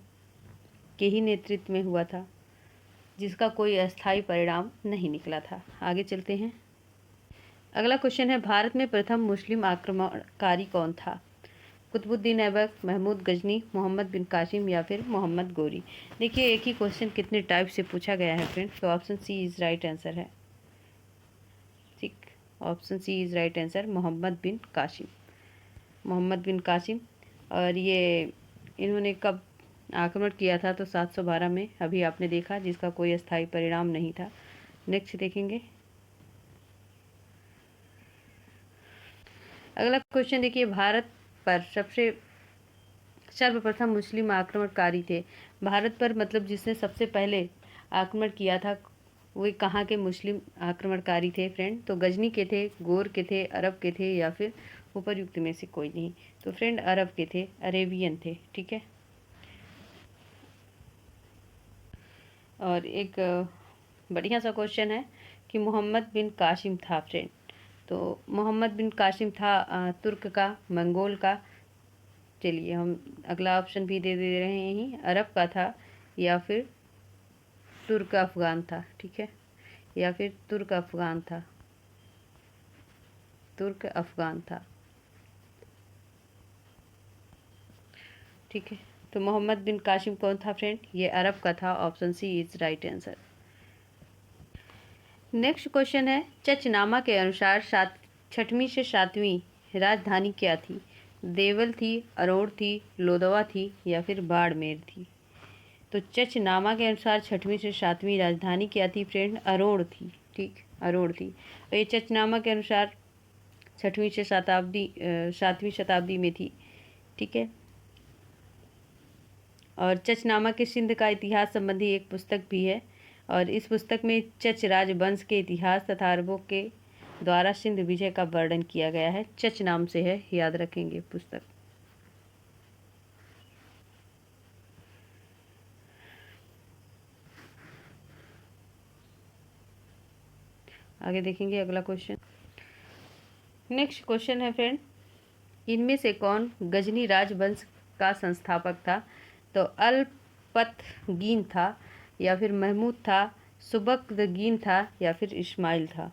के ही नेतृत्व में हुआ था, जिसका कोई अस्थायी परिणाम नहीं निकला था। आगे चलते हैं। अगला क्वेश्चन है, भारत में प्रथम मुस्लिम आक्रमणकारी कौन था? कुतुबुद्दीन ऐबक, महमूद गजनी, मोहम्मद बिन कासिम, या फिर मोहम्मद गोरी? देखिए, एक ही क्वेश्चन कितने टाइप से पूछा गया है फ्रेंड्स, तो option C is right answer है। ठीक, option C is right answer, Muhammad bin Qasim. Muhammad bin Qasim, और ये इन्होंने कब आक्रमण किया था? तो 712 में, अभी आपने देखा, जिसका कोई अस्थायी परिणाम नहीं था। नेक्स्ट देखेंगे। अगला क्वेश्चन देखिए, भारत पर सर्वप्रथम मुस्लिम आक्रमणकारी थे। भारत पर मतलब जिसने सबसे पहले आक्रमण किया था, वे कहाँ के मुस्लिम आक्रमणकारी थे फ्रेंड? तो गजनी के थे, गोर के थे, अरब के थे, या फिर उपर्युक्त में से कोई नहीं? तो फ्रेंड अरब के थे, अरेबियन थे। ठीक है, और एक बढ़िया सा क्वेश्चन है कि मोहम्मद बिन कासिम था फ्रेंड, तो मोहम्मद बिन कासिम था तुर्क का, मंगोल का? चलिए, हम अगला ऑप्शन भी दे रहे हैं, अरब का था, या फिर तुर्क अफगान था? ठीक है, या फिर तुर्क अफगान था, तुर्क अफगान था। ठीक है, तो मोहम्मद बिन कासिम कौन था फ्रेंड? ये अरब का था। Option C is right answer. Next question है, चचनामा के अनुसार छठवीं से सातवीं राजधानी क्या थी? देवल थी, अरोड़ थी, लोदवा थी, या फिर बाड़मेर थी? तो चचनामा के अनुसार छठवीं से सातवीं राजधानी क्या थी फ्रेंड? अरोड़ थी। ठीक, अरोड़ थी। और ये चचनामा के अनुसार छठवीं से सातवीं शताब्दी में थी। ठीक है, और चचनामा के सिंध का इतिहास संबंधी एक पुस्तक भी है, और इस पुस्तक में चच राजवंश के इतिहास तथा अरबों के द्वारा सिंध विजय का वर्णन किया गया है। चच नाम से है, याद रखेंगे पुस्तक। आगे देखेंगे अगला क्वेश्चन। नेक्स्ट क्वेश्चन है फ्रेंड, इनमें से कौन गजनी राजवंश का संस्थापक था? तो अल्पतगीन था, या फिर महमूद था, सुबकतगीन था, या फिर इस्माइल था?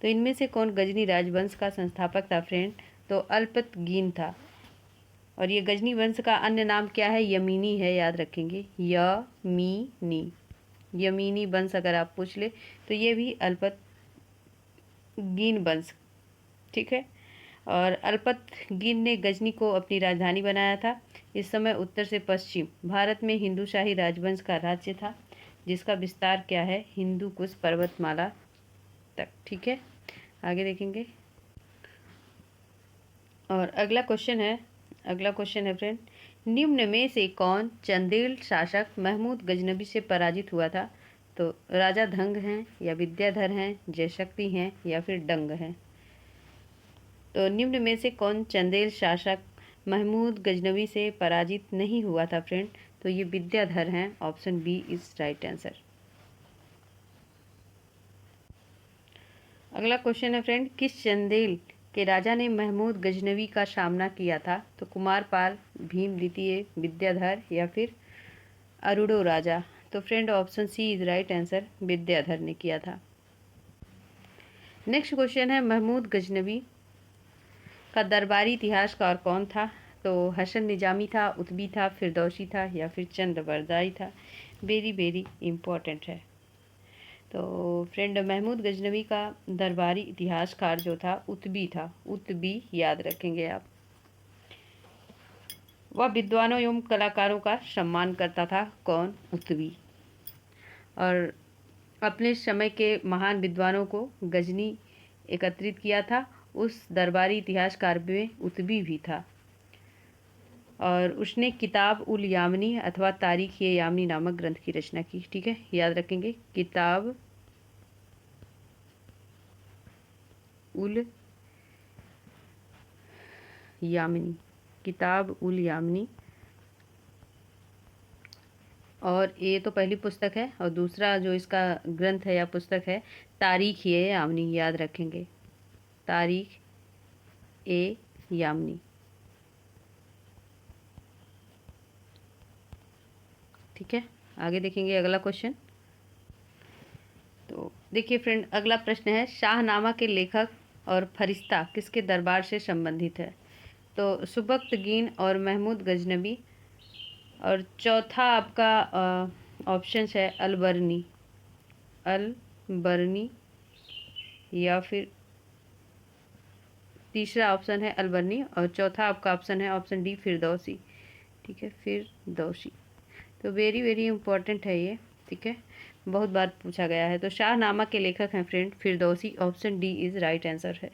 तो इनमें से कौन गजनी राजवंश का संस्थापक था फ्रेंड? तो अल्पतगीन था। और ये गजनी वंश का अन्य नाम क्या है? यमीनी है, याद रखेंगे, यमीनी। यमीनी वंश अगर आप पूछ ले तो ये भी अल्पतगीन वंश। ठीक है, और अल्पतगीन ने गजनी को अपनी राजधानी बनाया था। इस समय उत्तर से पश्चिम भारत में हिंदूशाही राजवंश का राज्य था, जिसका विस्तार क्या है? हिंदू कुश पर्वतमाला तक। ठीक है, आगे देखेंगे। और अगला क्वेश्चन है फ्रेंड, निम्न में से कौन चंदेल शासक महमूद गजनबी से पराजित हुआ था? तो राजा धंग हैं, या विद्याधर हैं, जयशक्ति हैं, या फिर डंग हैं? तो निम्न में से कौन चंदेल शासक महमूद गजनबी से पराजित नहीं हुआ था फ्रेंड? तो ये विद्याधर हैं। Option B is right answer. अगला क्वेश्चन है फ्रेंड, किस चंदेल के राजा ने महमूद गजनवी का सामना किया था? तो कुमारपाल, भीम द्वितीय, विद्याधर, या फिर अरुड़ो राजा? तो friend option C is right answer, Vidyadhar ने किया था। नेक्स्ट क्वेश्चन है, महमूद गजनवी का दरबारी इतिहासकार कौन था? तो हसन निजामी था, उतबी था, फिरदौसी था, या फिर चंद्रबरदाई था? वेरी वेरी इम्पोर्टेंट है। तो फ्रेंड महमूद गजनवी का दरबारी इतिहासकार जो था उत्बी था, उत्बी याद रखेंगे आप। वह विद्वानों एवं कलाकारों का सम्मान करता था। कौन? उत्बी। और अपने समय के महान विद्वानों को गजनी एकत्रित किया था। उस दरबारी इतिहासकार में उत्बी भी था। और उसने किताब उल यामनी अथवा तारीख ए यामनी नामक ग्रंथ की रचना की। ठीक है, याद रखेंगे, किताब उल यामनी, किताब उल यामनी। और ये तो पहली पुस्तक है, और दूसरा जो इसका ग्रंथ है या पुस्तक है तारीख ए यामनी, याद रखेंगे, तारीख ए यामनी। ठीक है, आगे देखेंगे अगला क्वेश्चन। तो देखिए फ्रेंड, अगला प्रश्न है, शाहनामा के लेखक और फरिश्ता किसके दरबार से संबंधित है? तो सुबक्तगीन और महमूद गजनबी। और चौथा आपका ऑप्शन है अलबरनी, अलबरनी, या फिर तीसरा ऑप्शन है अलबरनी और चौथा आपका ऑप्शन है ऑप्शन डी फिरदौसी। ठीक है, फिरदौसी। तो वेरी वेरी इंपॉर्टेंट है ये। ठीक है, बहुत बार पूछा गया है। तो शाहनामा के लेखक हैं friend Firdausi. Option D is right answer है।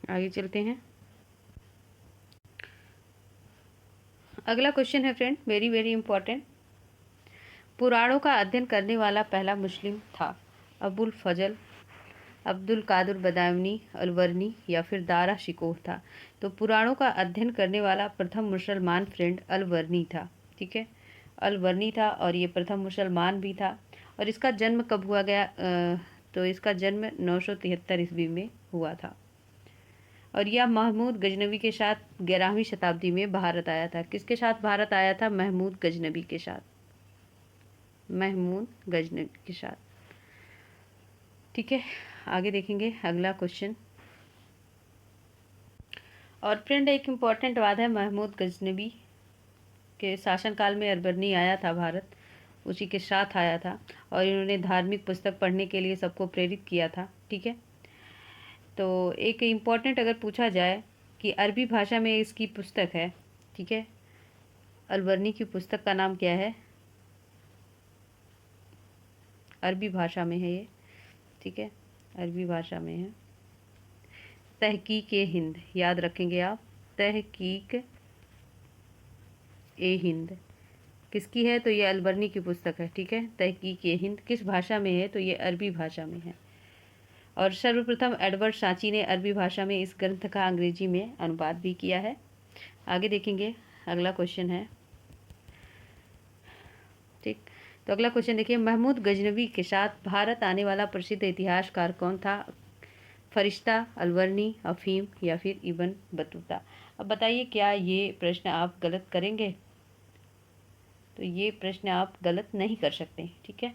आगे चलते हैं। अगला क्वेश्चन है फ्रेंड, वेरी वेरी इंपॉर्टेंट। पुराणों का अध्ययन करने वाला पहला मुस्लिम था? अबुल फजल, अब्दुल कादिर बदायूनी, अलबरनी, या फिर दारा शिकोह था? तो पुराणों का अध्ययन करने वाला प्रथम मुसलमान फ्रेंड अलबरनी था। ठीक है, अलबरनी था और ये प्रथम मुसलमान भी था। और इसका जन्म कब हुआ गया? तो इसका जन्म 973 ईस्वी में हुआ था। और यह महमूद गजनवी के साथ 11वीं शताब्दी में भारत आया था। किसके साथ भारत आया था? महमूद गजनवी के साथ, महमूद गजनवी के साथ। ठीक है, आगे देखेंगे अगला क्वेश्चन। और फ्रेंड एक इम्पॉर्टेंट बात है, महमूद गजनवी के शासनकाल में अलबरनी आया था भारत, उसी के साथ आया था। और इन्होंने धार्मिक पुस्तक पढ़ने के लिए सबको प्रेरित किया था। ठीक है, तो एक इम्पॉर्टेंट अगर पूछा जाए कि अरबी भाषा में इसकी पुस्तक है। ठीक है, अलबरनी की पुस्तक का नाम क्या है? अरबी भाषा में है ये। ठीक है, अरबी भाषा में है, तहकीक ए हिंद, याद रखेंगे आप, तहकीक ए हिंद। किसकी है? तो ये अलबरनी की पुस्तक है। ठीक है, तहकीक ए हिंद किस भाषा में है? तो ये अरबी भाषा में है। और सर्वप्रथम एडवर्ड सांची ने अरबी भाषा में इस ग्रंथ का अंग्रेजी में अनुवाद भी किया है। आगे देखेंगे, अगला क्वेश्चन है। ठीक, तो अगला क्वेश्चन देखिए, महमूद गजनवी के साथ भारत आने वाला प्रसिद्ध इतिहासकार कौन था? फरिश्ता, अलबरनी, अफीम, या फिर इब्न बतूता? अब बताइए, क्या ये प्रश्न आप गलत करेंगे? तो ये प्रश्न आप गलत नहीं कर सकते। ठीक है,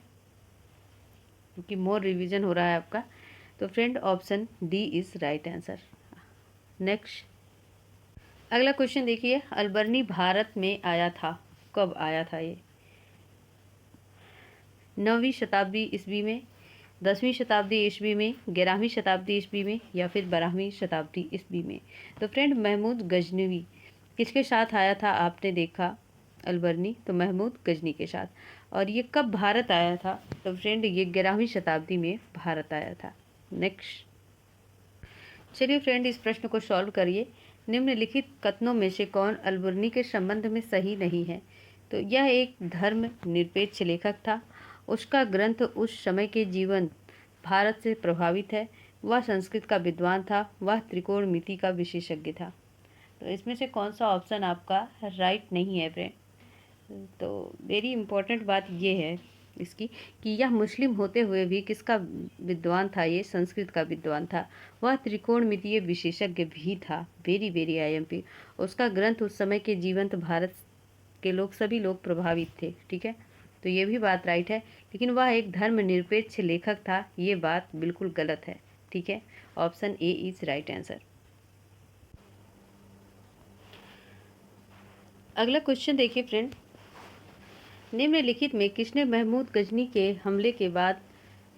क्योंकि मोर रिवीजन हो रहा है आपका। तो friend option D is right answer. Next, अगला क्वेश्चन देखिए, अलबरनी भारत में आया था, कब आया था ये? 9वीं शताब्दी ईस्वी में, 10वीं शताब्दी ईस्वी में, 11वीं शताब्दी ईस्वी में, या फिर 12वीं शताब्दी ईस्वी में? तो फ्रेंड महमूद गजनवी किसके साथ आया था? आपने देखा अलबरनी, तो महमूद गजनी के साथ। और ये कब भारत आया था? तो फ्रेंड ये 11वीं शताब्दी में भारत आया था। नेक्स्ट, चलिए फ्रेंड इस प्रश्न को सॉल्व करिए। निम्नलिखित कथनों में से कौन अलबरनी के संबंध में सही नहीं है? तो यह एक धर्म निरपेक्ष लेखक था। उसका ग्रंथ उस समय के जीवन भारत से प्रभावित है। वह संस्कृत का विद्वान था। वह त्रिकोणमिति का विशेषज्ञ था। तो इसमें से कौन सा ऑप्शन आपका राइट नहीं है फ्रेंड? तो वेरी इम्पोर्टेंट बात ये है इसकी कि यह मुस्लिम होते हुए भी किसका विद्वान था? ये संस्कृत का विद्वान था। वह त्रिकोणमितीय विशेषज्ञ भी था। Very very IMP. उसका ग्रंथ उस समय के जीवंत भारत के लोग, सभी लोग प्रभावित थे। ठीक है, तो ये भी बात राइट है। लेकिन वह एक धर्मनिरपेक्ष लेखक था, ये बात बिल्कुल गलत है। ठीक है, option A is right answer. अगला क्वेश्चन देखिए फ्रेंड, निम्नलिखित में किसने महमूद गजनी के हमले के बाद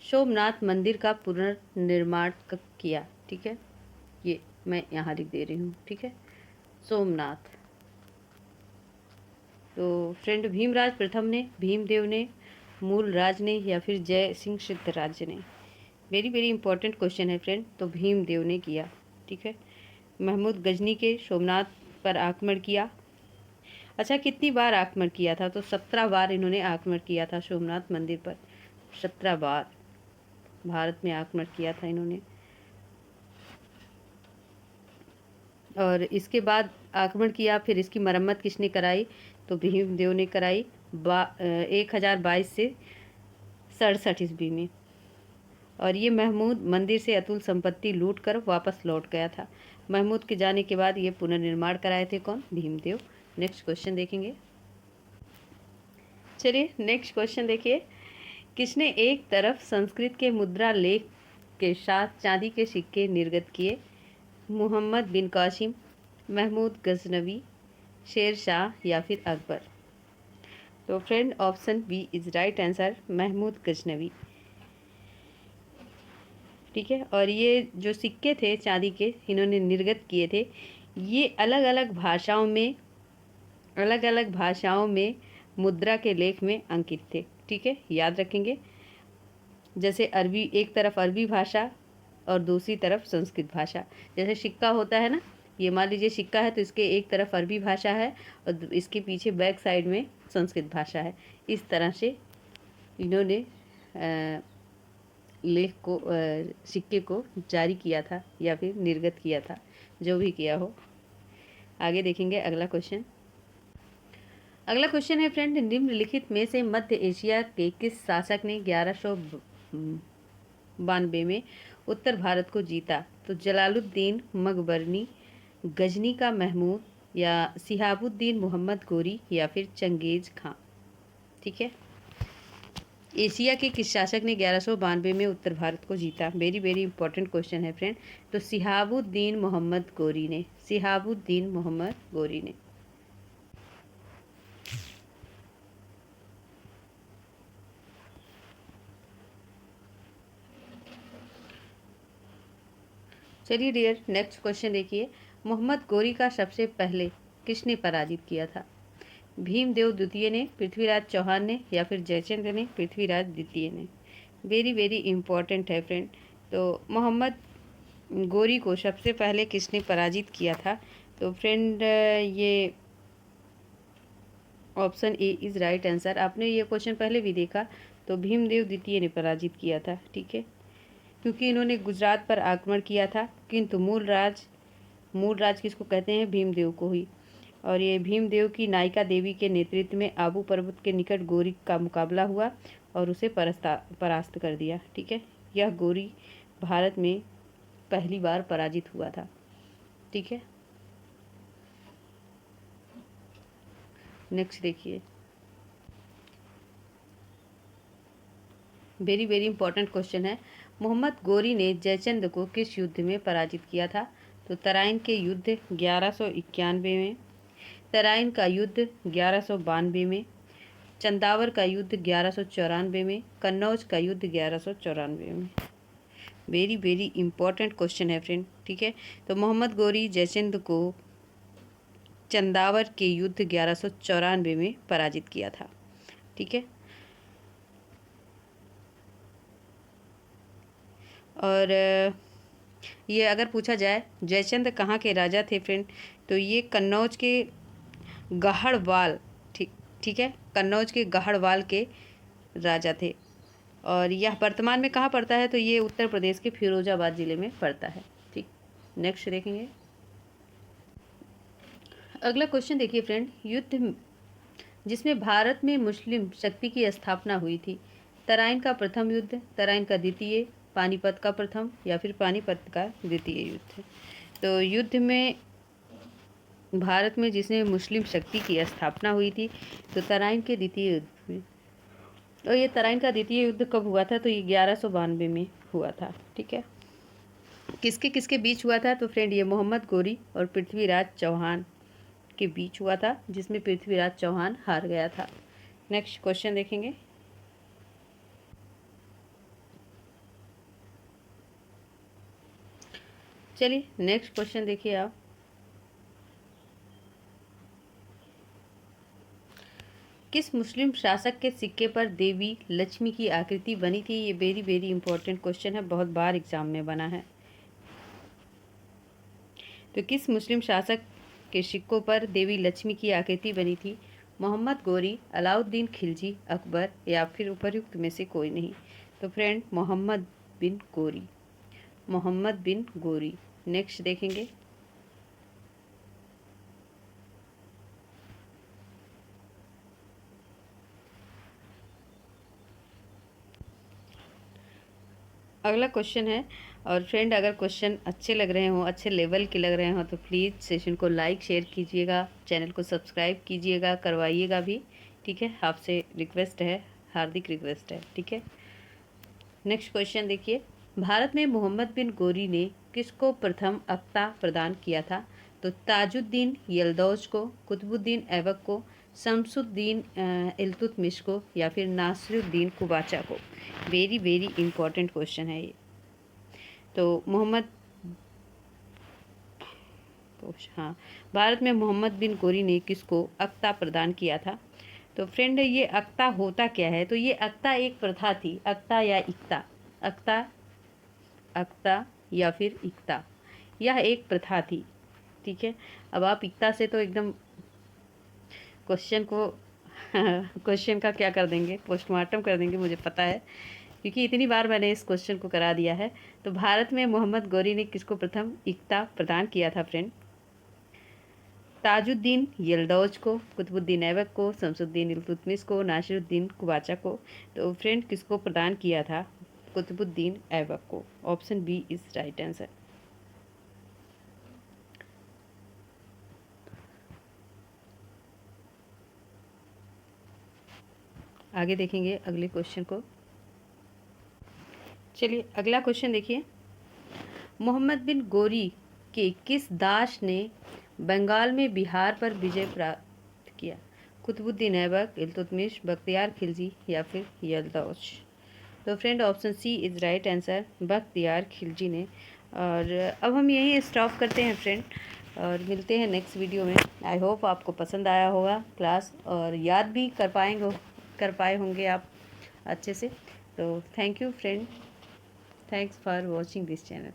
सोमनाथ मंदिर का पुनर्निर्माण किया? ठीक है, ये मैं यहाँ लिख दे रही हूँ। ठीक है, सोमनाथ। तो फ्रेंड भीमराज प्रथम ने, भीमदेव ने, मूलराज ने, या फिर जय सिंह सिद्धराज ने? वेरी वेरी इंपॉर्टेंट क्वेश्चन है फ्रेंड। तो भीमदेव ने किया। ठीक है, महमूद गजनी के सोमनाथ पर आक्रमण किया। अच्छा, कितनी बार आक्रमण किया था? तो 17 बार इन्होंने आक्रमण किया था सोमनाथ मंदिर पर। 17 बार भारत में आक्रमण किया था इन्होंने। और इसके बाद आक्रमण किया, फिर इसकी मरम्मत किसने कराई? तो भीमदेव ने कराई 1022 से 67 ईस्वी में। और ये महमूद मंदिर से अतुल संपत्ति लूट कर वापस लौट गया था। महमूद के जाने के बाद ये पुनर्निर्माण कराए थे कौन? भीमदेव। नेक्स्ट क्वेश्चन देखेंगे। चलिए नेक्स्ट क्वेश्चन देखिए। किसने एक तरफ संस्कृत के मुद्रा लेख के साथ चांदी के सिक्के निर्गत किए? मोहम्मद बिन कासिम, महमूद गजनवी, शेर शाह, या फिर अकबर? तो friend option B is right answer, Mahmud Ghaznavi. ठीक है, और ये जो सिक्के थे चांदी के इन्होंने निर्गत किए थे, ये अलग अलग भाषाओं में मुद्रा के लेख में अंकित थे। ठीक है, याद रखेंगे। जैसे अरबी, एक तरफ अरबी भाषा और दूसरी तरफ संस्कृत भाषा। जैसे सिक्का होता है ना, ये मान लीजिए सिक्का है तो इसके एक तरफ अरबी भाषा है और इसके पीछे बैक साइड में संस्कृत भाषा है। इस तरह से इन्होंने लेख को सिक्के को जारी किया था या फिर निर्गत किया था, जो भी किया हो। आगे देखेंगे अगला क्वेश्चन। अगला क्वेश्चन है फ्रेंड, निम्नलिखित में से मध्य एशिया के किस शासक ने 1192 में उत्तर भारत को जीता? तो जलालुद्दीन मकबरनी, गजनी का महमूद, या सिहाबुद्दीन मोहम्मद गोरी, या फिर चंगेज खां? ठीक है, एशिया के किस शासक ने 1192 में उत्तर भारत को जीता? वेरी वेरी इंपॉर्टेंट क्वेश्चन है फ्रेंड। तो सिहाबुद्दीन मोहम्मद गोरी ने, सिहाबुद्दीन मोहम्मद गोरी ने। चलिए डियर नेक्स्ट क्वेश्चन देखिए। मोहम्मद गोरी का सबसे पहले किसने पराजित किया था? भीमदेव द्वितीय ने, पृथ्वीराज चौहान ने, या फिर जयचंद्र ने, पृथ्वीराज द्वितीय ने? वेरी वेरी इंपॉर्टेंट है फ्रेंड। तो मोहम्मद गोरी को सबसे पहले किसने पराजित किया था? तो फ्रेंड ये option A is right answer. आपने ये क्वेश्चन पहले भी देखा, तो भीमदेव द्वितीय ने पराजित किया था। ठीक है, क्योंकि इन्होंने गुजरात पर आक्रमण किया था, किंतु मूलराज किसको कहते हैं? भीमदेव को ही। और ये भीमदेव की नायिका देवी के नेतृत्व में आबू पर्वत के निकट गोरी का मुकाबला हुआ और उसे परास्त कर दिया। ठीक है, यह गोरी भारत में पहली बार पराजित हुआ था। ठीक है, नेक्स्ट देखिए। वेरी वेरी इंपॉर्टेंट क्वेश्चन है। मोहम्मद गोरी ने जयचंद को किस युद्ध में पराजित किया था? तो तराइन के युद्ध 1191 में, तराइन का युद्ध 1192 में, चंदावर का युद्ध 1194 में, कन्नौज का युद्ध 1194 में? वेरी वेरी इंपॉर्टेंट क्वेश्चन है फ्रेंड। ठीक है, तो मोहम्मद गोरी जयचंद को चंदावर के युद्ध 1194 में पराजित किया था। ठीक है, और ये अगर पूछा जाए जयचंद कहाँ के राजा थे फ्रेंड, तो ये कन्नौज के गढ़वाल, ठीक है, कन्नौज के गढ़वाल के राजा थे। और यह वर्तमान में कहाँ पड़ता है? तो ये उत्तर प्रदेश के फिरोजाबाद जिले में पड़ता है। ठीक, नेक्स्ट देखेंगे। अगला क्वेश्चन देखिए फ्रेंड, युद्ध जिसमें भारत में मुस्लिम शक्ति की स्थापना हुई थी, तराइन का प्रथम युद्ध, तराइन का द्वितीय, पानीपत का प्रथम, या फिर पानीपत का द्वितीय युद्ध? तो युद्ध में भारत में जिसमें मुस्लिम शक्ति की स्थापना हुई थी, तो तराइन के द्वितीय युद्ध में। और ये तराइन का द्वितीय युद्ध कब हुआ था? तो ये 1192 में हुआ था। ठीक है, किसके किसके बीच हुआ था? तो फ्रेंड ये मोहम्मद गोरी और पृथ्वीराज चौहान के बीच हुआ था, जिसमें पृथ्वीराज चौहान हार गया था। नेक्स्ट क्वेश्चन देखेंगे। चलिए नेक्स्ट क्वेश्चन देखिए आप। किस मुस्लिम शासक के सिक्के पर देवी लक्ष्मी की आकृति बनी थी? ये वेरी वेरी इंपॉर्टेंट क्वेश्चन है, बहुत बार एग्जाम में बना है। तो किस मुस्लिम शासक के सिक्कों पर देवी लक्ष्मी की आकृति बनी थी? मोहम्मद गोरी, अलाउद्दीन खिलजी, अकबर या फिर उपर्युक्त में से कोई नहीं। तो फ्रेंड मोहम्मद बिन गोरी, मोहम्मद बिन गोरी। नेक्स्ट देखेंगे। अगला क्वेश्चन है, और फ्रेंड अगर क्वेश्चन अच्छे लग रहे हों, अच्छे लेवल के लग रहे हों तो प्लीज़ सेशन को लाइक शेयर कीजिएगा, चैनल को सब्सक्राइब कीजिएगा, करवाइएगा भी, ठीक है। आपसे रिक्वेस्ट है, हार्दिक रिक्वेस्ट है, ठीक है। नेक्स्ट क्वेश्चन देखिए। भारत में मोहम्मद बिन गोरी ने किसको प्रथम अक्ता प्रदान किया था? तो ताजुद्दीन यल्दौज को, कुतुबुद्दीन ऐबक को, शमसुद्दीन इल्तुतमिश को या फिर नासिरुद्दीन कुबाचा को। वेरी वेरी इंपॉर्टेंट क्वेश्चन है ये। तो मोहम्मद, हाँ, भारत में मोहम्मद बिन गोरी ने किसको अक्ता प्रदान किया था? तो फ्रेंड ये अक्ता होता क्या है? तो ये अक्ता एक प्रथा थी, अक्ता या इक्ता, अक्ता, अक्ता या फिर इक्ता, यह एक प्रथा थी, ठीक है। अब आप इक्ता से तो एकदम क्वेश्चन को क्वेश्चन का क्या कर देंगे, पोस्टमार्टम कर देंगे, मुझे पता है, क्योंकि इतनी बार मैंने इस क्वेश्चन को करा दिया है। तो भारत में मोहम्मद गोरी ने किसको प्रथम इक्ता प्रदान किया था फ्रेंड? ताजुद्दीन यल्दौज को, कुतुबुद्दीन ऐबक को, शमसुद्दीन इल्तुतमिश को, नासिरुद्दीन कुबाचा को। तो फ्रेंड किसको प्रदान किया था? कुतुबुद्दीन ऐबक को। Option B is right answer. आगे देखेंगे अगले क्वेश्चन को। चलिए अगला क्वेश्चन देखिए। मोहम्मद बिन गोरी के किस दास ने बंगाल में बिहार पर विजय प्राप्त किया? कुतुबुद्दीन ऐबक, इल्तुतमिश, बख्तियार खिलजी या फिर यल्दौज। तो friend option C is right answer, Bakhtiyar Khilji ने। और अब हम यहीं स्टॉप करते हैं फ्रेंड, और मिलते हैं नेक्स्ट वीडियो में। आई होप आपको पसंद आया होगा क्लास, और याद भी कर पाए होंगे आप अच्छे से। तो thank you friend, thanks for watching this channel.